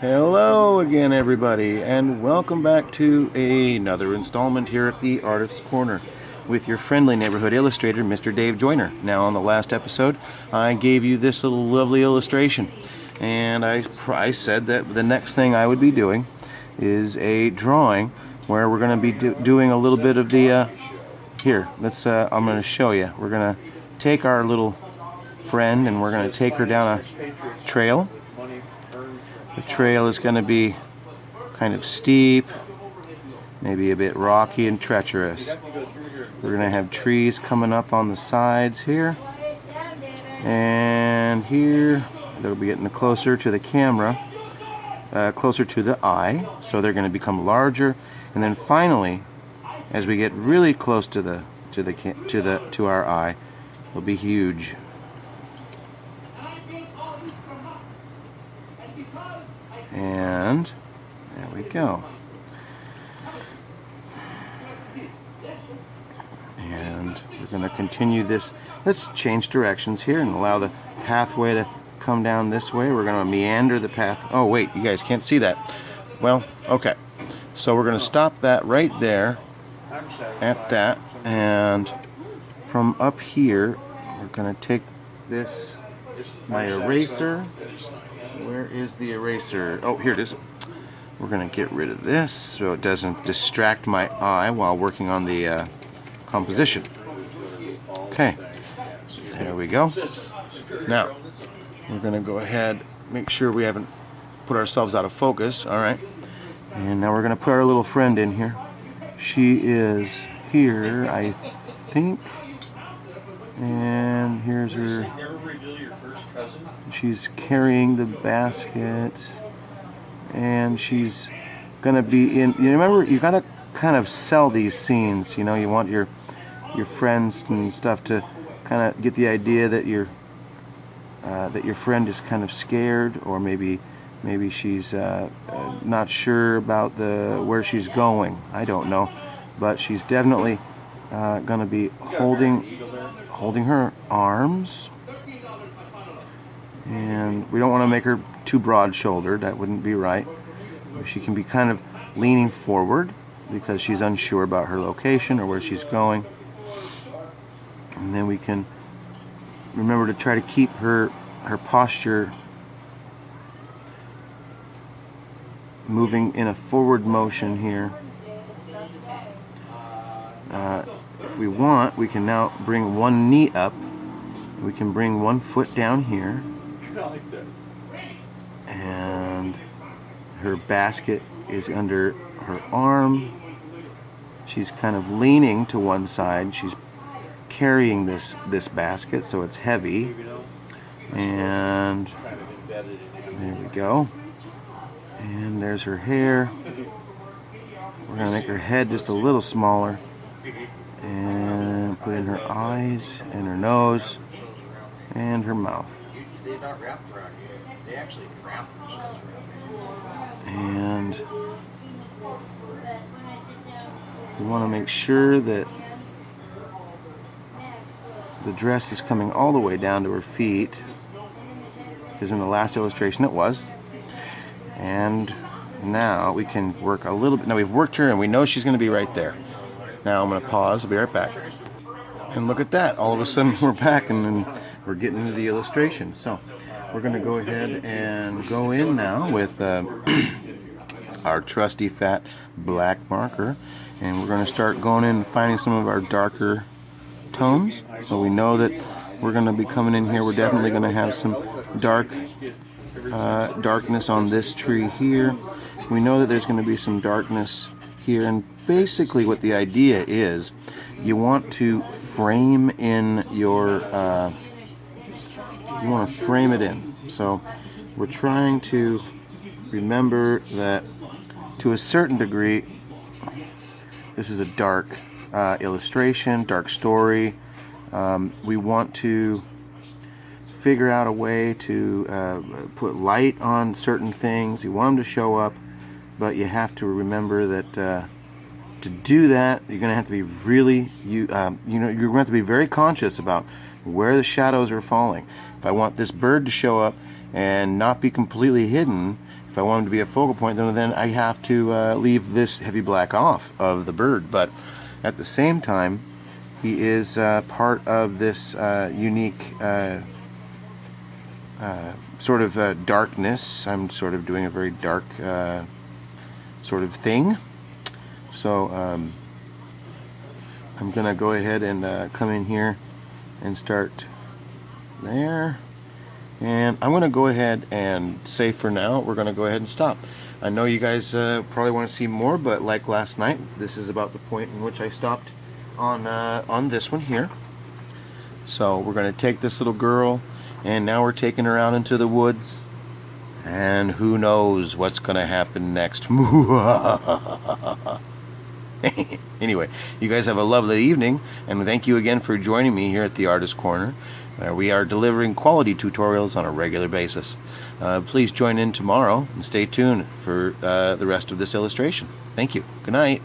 Hello again, everybody, and welcome back to another installment here at the Artist's Corner with your friendly neighborhood illustrator, Mr. Dave Joyner. Now, on the last episode, I gave you this little lovely illustration, and I said that the next thing I would be doing is a drawing where we're going to be doing a little bit of the here. I'm going to show you. We're going to take our little friend and we're going to take her down a trail. The trail is going to be kind of steep, maybe a bit rocky and treacherous. We're going to have trees coming up on the sides here, and here they'll be getting closer to the camera, closer to the eye, so they're going to become larger, and then finally, as we get really close to our eye, they'll be huge. And there we go. And we're going to continue this. Let's change directions here and allow the pathway to come down this way. We're going to meander the path. Oh wait, you guys can't see that. Well, okay. So we're going to stop that right there at that. And from up here, we're going to take this, my eraser. Where is the eraser? Oh, here it is. We're going to get rid of this so it doesn't distract my eye while working on the composition. Okay, there we go. Now, we're going to go ahead, make sure we haven't put ourselves out of focus. All right. And now we're going to put our little friend in here. She is here, I think. And here's her. She's carrying the basket, and she's gonna be in. You remember, you gotta kind of sell these scenes. You know, you want your friends and stuff to kind of get the idea that your friend is kind of scared, or maybe she's not sure about where she's going. I don't know, but she's definitely gonna be holding her arms. And we don't want to make her too broad-shouldered. That wouldn't be right. She can be kind of leaning forward because she's unsure about her location or where she's going. And then we can remember to try to keep her posture moving in a forward motion here. If we want, we can now bring one knee up. We can bring one foot down here. And her basket is under her arm. She's kind of leaning to one side. She's carrying this basket, so it's heavy. And there we go. And there's her hair. We're going to make her head just a little smaller. And put in her eyes and her nose and her mouth. They're not wrapped around here. They actually wrap themselves around. And we want to make sure that the dress is coming all the way down to her feet, because in the last illustration it was. And now we can work a little bit. Now we've worked her and we know she's going to be right there. Now I'm going to pause. I'll be right back. And look at that. All of a sudden we're back and we're getting into the illustration. So we're going to go ahead and go in now with our trusty fat black marker, and we're going to start going in and finding some of our darker tones. So we know that we're going to be coming in here. We're definitely going to have some darkness on this tree here. We know that there's going to be some darkness here, and basically what the idea is, you want to frame in your you want to frame it in. So we're trying to remember that to a certain degree this is a dark illustration, dark story. We want to figure out a way to put light on certain things. You want them to show up, but you have to remember that to do that, you're going to have to be really, you're going to have to be very conscious about where the shadows are falling. If I want this bird to show up and not be completely hidden If I want him to be a focal point, then I have to leave this heavy black off of the bird. But at the same time, he is part of this unique sort of darkness. I'm sort of doing a very dark sort of thing. So I'm gonna go ahead and come in here and start there. And I'm going to go ahead and say for now, we're going to go ahead and stop. I know you guys probably want to see more, but like last night, this is about the point in which I stopped on this one here. So we're going to take this little girl, and now we're taking her out into the woods. And who knows what's going to happen next. Anyway, you guys have a lovely evening, and thank you again for joining me here at the Artist Corner. We are delivering quality tutorials on a regular basis. Please join in tomorrow and stay tuned for the rest of this illustration. Thank you. Good night.